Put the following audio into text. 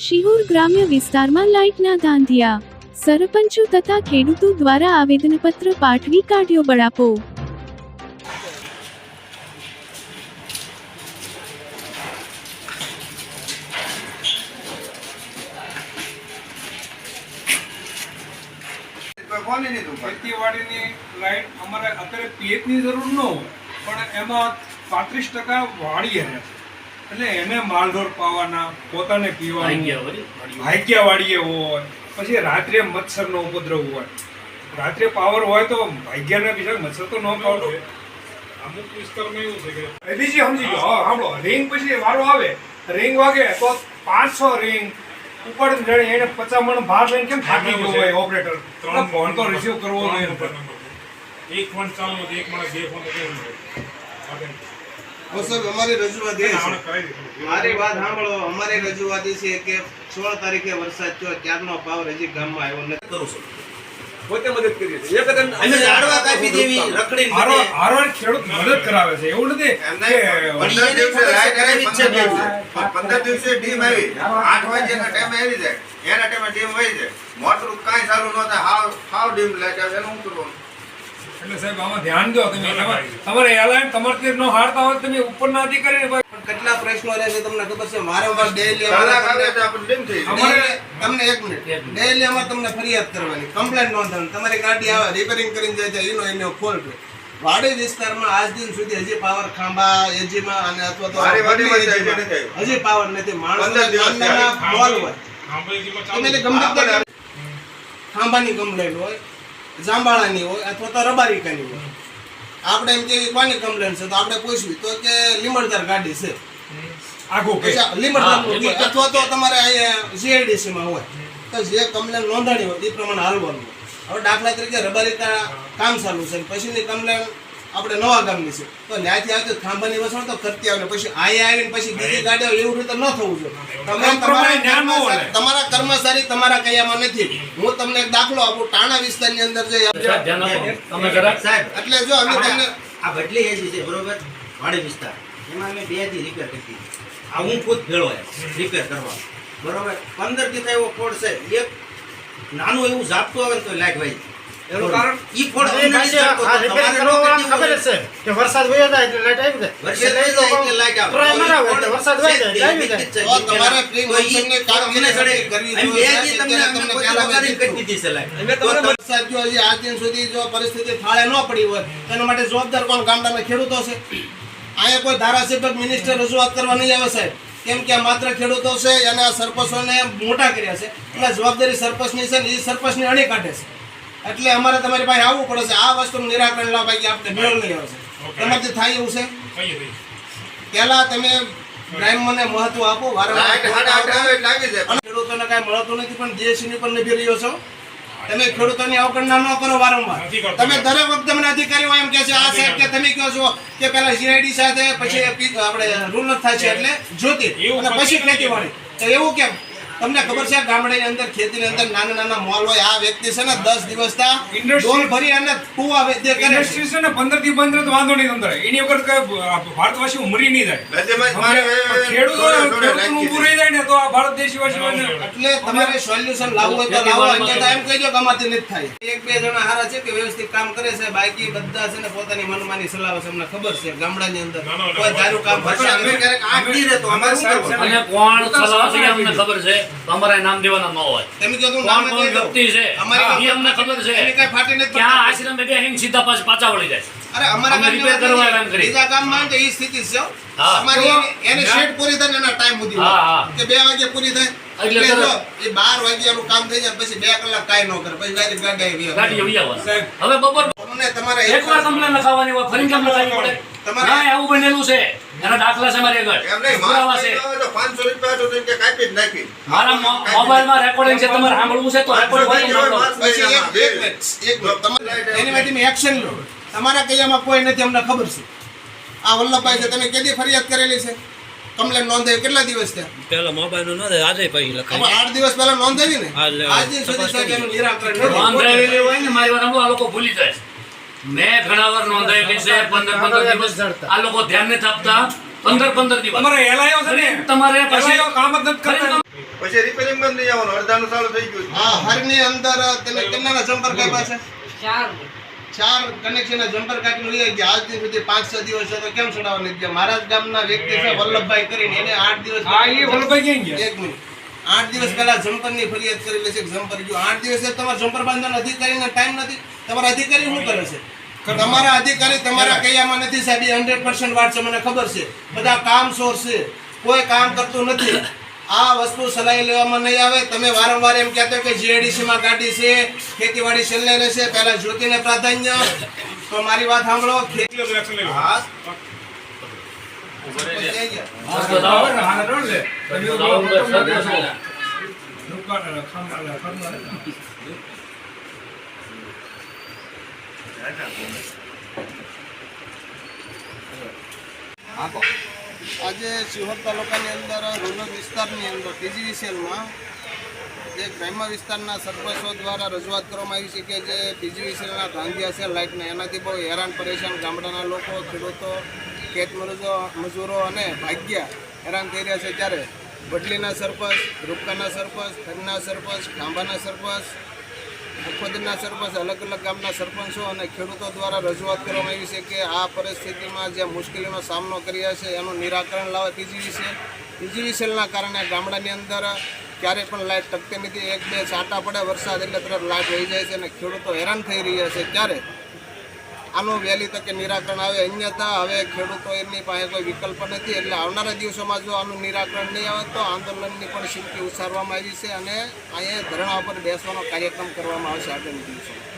શિહોર ગ્રામ્ય વિસ્તારમાં લાઇટના ધાંધિયા, સરપંચો તથા ખેડૂતો દ્વારા આવેદનપત્ર પાઠવી કાઢ્યો બળાપો। ખેતીવાડીની લાઇટ અમારે અત્યારે પીએચની જરૂર ન હોય, પણ એમાં 35% વાડીએ રહે, એટલે એને માલઢોર પાવાના, પોતાને પીવાનું, હાઈક્યા વાડીએ હોય, પછી રાત્રે મચ્છરનો ઉપદ્રવ હોય, રાત્રે પાવર હોય તો ભાગ્યના બીજા મચ્છર તો ન કાઢો। અમુક વિસ્તારમાં એવું છે કે બીજી સમજી ગયો, સાંભળો, રિંગ પછી વારો આવે, રિંગ વાગે તો 500 રિંગ ઉપર જણે એને 50 મણ ભાર લઈને કેમ થાકી ગયો હોય ઓપરેટર, ફોન તો રિસીવ કરવો જોઈએ। એક ફોન ચાલુ હતો, એક માણસ બે ફોન તો કેવું સાહેબ અમારી રજૂઆત એ છે, મારી વાત સાંભળો, અમારી રજૂઆત એ છે કે 16 તારીખે વરસાદ થયો, ત્યારનો પાવર હજી ગામમાં આવ્યો નથી। કરું છું પોતે મદદ કરીએ છીએ, એકદમ અમે ઝાડવા કાપી દેવી, રખડીને હારવાર ખેડૂત મદદ કરાવે છે, એવું નથી કે 15 દિવસે લાઈટ આવી છે, 15 દિવસે ડીમ આવી, 8 વાગ્યાના ટાઈમે આવી જાય, એના ટાઈમે ડીમ વહી જાય, મોટર કાંઈ ચાલુ ન થાય, હાવ ડીમ લાઈટ આવે, એનું શું કરવાનું? એટલે સાહેબ આમાં ધ્યાન દો તમે, તમારે એલાયન તમારથી ન હારતા હોય તમે ઉપરના અધિકારીને કેટલા પ્રશ્નો રહે છે તમને ખબર છે? વારંવાર ડેઈલી કલાક આવે તો આપણે ડીમ થઈ જાય। તમને એક મિનિટ, ડેઈલી અમારે તમને ફરિયાદ કરવાની, કમ્પ્લેન્ટ નોંધવાની, તમારી ગાડી આવે રિપેરિંગ કરીને જાય છે, એનો ફોલ્ટ હોય। વાડી વિસ્તારમાં આજ દિન સુધી હજી પાવર ખાંભા એજીમાં અને અથવા તો હજી પાવર નથી। માણસોના બોલ હોય, તમે ગમે ખાંભાની કમ્પ્લેન્ટ હોય, જાંબાળાની હોય અથવા તો રબારિકાની હોય, આપણે એમ કે કોની કમ્પ્લેન્ટ છે તો આપણે પૂછવી તો કે લીમડદાર ગાડી છે, લીમડદાર અથવા તો તમારે અહીંયા જીઆઈડીસી માં હોય તો જે કમ્પ્લેન્ટ નોંધાણી હોય એ પ્રમાણે હાલવાનું હોય। હવે દાખલા તરીકે રબારિકા કામ ચાલુ છે, પછીની કમ્પ્લેન્ટ આપણે નવા ગામની છે તો ત્યાંથી આવતી ખાંભાની વસણ તો કરતી આવે, પછી અહીંયા આવીને પછી બીજી ગાડીઓ એવું રીતે ન થવું જોઈએ। તમે તમારા કર્મચારી તમારા કયામાં નથી। હું તમને એક દાખલો આપું, ટાણા વિસ્તારની અંદર જે એટલે જો અમે તમને આ બદલી એજી છે બરોબર, વાડી વિસ્તાર એમાં અમે 2 દી રિપેર કરી, આ હું ખુદ ભેળો રિપેર કરવા બરોબર, 15 દી થાય એવો ફોડ છે, એક નાનું એવું ઝાપટું આવે તો લાઈટ વહી એનું કારણ ઈ ફોડ ખબર છે કે વરસાદ વહી જાય એટલે લાઈટ આવી જાય, વરસાદ વહી જાય એટલે લાઈટ આવે, ટ્રાય એટલે વરસાદ વહી જાય આવી જાય તો તમારે પ્રી મોન્સૂનની કામગીરી કરવી જોઈએ। તમને પહેલા કરી દીધી છે લાઈટ, અમે તમારે વરસાદ જો હજી આજ દિન સુધી જો પરિસ્થિતિ થાળે ન પડી હોય તેના માટે જવાબદાર કોણ? ગામડાના ખેડૂતો છે। અહીંયા કોઈ ધારાસભ્ય મિનિસ્ટર રજૂઆત કરવા નહીં આવે સાહેબ, કેમ કે માત્ર ખેડૂતો છે અને આ સરપંચોને મોટા કર્યા છે, એટલે જવાબદારી સરપંચની છે ને એ સરપંચની અણી કાઢે છે, એટલે અમારે તમારી પાસે આવવું પડે છે આ વસ્તુનું નિરાકરણ લાવવા કે આપણે મેળ નહીં આવશે, તમારથી થાય એવું છે? પહેલા તમે ગ્રામ્યને મહત્વ આપો, વારંવાર ખેડૂતોને કાંઈ મળતું નથી પણ જીએસટી પર નિભી રહ્યો છો તમે, ખેડૂતોની અવગણના ન કરો વારંવાર। તમે દરેક વખતે મને અધિકારીઓ એમ કહે છે આ સાહેબ કે તમે કહો છો કે પહેલા જીઆઈડી સાથે પછી આપણે રૂલ થાય છે એટલે જ્યોતિ અને પછી ખેતીવાડી, તો એવું કેમ? તમને ખબર છે ગામડાની અંદર ખેતીની અંદર નાના નાના મોલ હોય, આ વ્યક્તિ છે ને 10 દિવસના ડોલ ભરી અને કુવા વેચે કરે ઇન્ડસ્ટ્રી છે ને 15 થી બંધ તો વાંધો નહીં, તમને એની વગર ભારતવાસી ઉમરી નહીં જાય, ખેડૂતનું ઊભું રહી જાય ને તો આ ભારત દેશવાસી એટલે તમારે સોલ્યુશન લાવવું હોય તો લાવો, અન્યથા એમ કહેજો કે અમારથી નથી થાય। એક બે જણા હારા છે કે વ્યવસ્થિત કામ કરે છે, બાકી બધા છે ને પોતાની મનમાની સલાહ છે, અમને ખબર છે ગામડાની અંદર કોઈ ધારું કામ કરશે ક્યારેક આંખ નહીં રહેતો, અમારે શું કરવું? અને કોણ સલાહ છે અમને ખબર છે, અમારે નામ દેવાના ન હોય, તમે કીધું નામ કોણ વ્યક્તિ છે એ અમને ખબર છે, એની કઈ ફાટી નથી, ક્યાં આશ્રમ બે હિંગ સીધા પાછા વળી જાય। અરે અમારા અમે રિપેર કરવા એમ કરી બીજા ગામમાં તો એ સ્થિતિ છે અમારી, એને શેડ પૂરી થાય એના ટાઈમ સુધી કે 2 વાગે પૂરી થાય એટલે જો એ 12 વાગ્યાનું કામ થઈ જાય પછી 2 કલાક કાઈ ન કરે, પછી ડાયરેક્ટ ગાડી આવી આવે। હવે બપોર તમને તમારે એકવાર કમ્પ્લેન લખાવવાની હોય, ફરી કેમ લખાવવી પડે? તમારે ના આવું બનેલું છે, એના દાખલા છે મારી આગળ, એમ નહીં, પુરાવા છે, 500 રૂપિયા તો કે કાપી જ નાખી, મારા મોબાઈલમાં રેકોર્ડિંગ છે, તમારે સાંભળવું છે તો રેકોર્ડ કરી પછી એક મિનિટ તમારે એની માટે મેં એક્શન લો, તમારા કયામાં કોઈ નથી, અમને ખબર છે। આ વલ્લભભાઈ છે, તમે કેદી ફરિયાદ કરેલી છે? કમ્પ્લેન નોંધાવી કેટલા દિવસ થયા? પેલા મોબાઈલ નો નોંધાય, આજે પછી લખાય, 8 દિવસ પહેલા નોંધાવી ને, આજે સુધી સાહેબ એનું નિરાકરણ નથી। નોંધાવેલી હોય ને મારી વાત આ લોકો ભૂલી જાય, મેં ઘણા વાર નોંધાયેલી છે, 15 દિવસ આ લોકો ધ્યાન નથી આપતા, 15 દિવસ તમારે એલાયો છે ને તમારે પછી એલાયો કામ જ નથી કરતા. પછી રિપેરિંગ બંધ નહીં આવવાનું, અડધાનું ચાલુ થઈ ગયું છે. હા, હરની અંદર તમે કેટલાના જમ્પર કાપ્યા છે? 4 કનેક્શન જમ્પર કાપીને લઈ ગયા. આજ દી સુધી 5-6 દિવસ છે તો કેમ છોડાવવા નથી ગયા? મારા જ ગામના વ્યક્તિ છે વલ્લભભાઈ કરીને, એને 8 દિવસ હા, એ વલ્લભભાઈ ક્યાં ગયા? એક મિનિટ, 8 દિવસ પહેલા જમ્પરની ફરિયાદ કરેલી છે કે જમ્પર ગયું. 8 દિવસે તમારા જમ્પર બાંધવાનો અધિકારીને ટાઈમ નથી. તમારા અધિકારી શું કરે છે? તમારા અધિકારી તમારા કૈયામાં નથી સાહેબ. એ 100% વાત છે, મને ખબર છે. બધા કામચોર છે, કોઈ કામ કરતું નથી. આ વસ્તુ સલાહી લેવામાં નહીં આવે. તમે વારંવાર એમ કહેતો કે જીઆઈડીસી માં ગાડી છે, ખેતીવાડી છેલ્લે રહેશે, પહેલા જ્યોતિને પ્રાધાન્ય. તો મારી વાત સાંભળો. હા, બરાબર ને? હા, રોડ લે. દુકાન ખાના ખાના. આજે શિહોર તાલુકાની અંદર રૂરલ વિસ્તારની અંદર પીજીવીસીએલમાં જે ગ્રામ્ય વિસ્તારના સરપંચો દ્વારા રજૂઆત કરવામાં આવી છે કે જે પીજીવીસીએલના ધાંધિયા છે લાઇટના, એનાથી બહુ હેરાન પરેશાન ગામડાના લોકો, ખેડૂતો, મજૂરો અને ભાગ્યા હેરાન થઈ રહ્યા છે. ત્યારે બટલીના સરપંચ, રૂપકાના સરપંચ, ખરના સરપંચ, ખાંભાના સરપંચ, અખોદરના સરપંચ, અલગ અલગ ગામના સરપંચો અને ખેડૂતો દ્વારા રજૂઆત કરવામાં આવી છે કે આ પરિસ્થિતિમાં જે મુશ્કેલીનો સામનો કર્યા છે એનું નિરાકરણ લાવે પીજીવીસીએલના કારણે ગામડાની અંદર ક્યારેય પણ લાઇટ ટકતી નથી. 1-2 છાંટા પડે વરસાદ એટલે તરત લાઇટ વહી જાય છે અને ખેડૂતો હેરાન થઈ રહ્યા છે. ત્યારે આનું વહેલી તકે નિરાકરણ આવે, અન્યથા હવે ખેડૂતો એમની પાસે કોઈ વિકલ્પ નથી. એટલે આવનારા દિવસોમાં જો આનું નિરાકરણ નહીં આવે તો આંદોલનની પણ ચીમકી ઉચ્ચારવામાં આવી છે અને અહીંયા ધરણા પર બેસવાનો કાર્યક્રમ કરવામાં આવશે આગામી દિવસોમાં.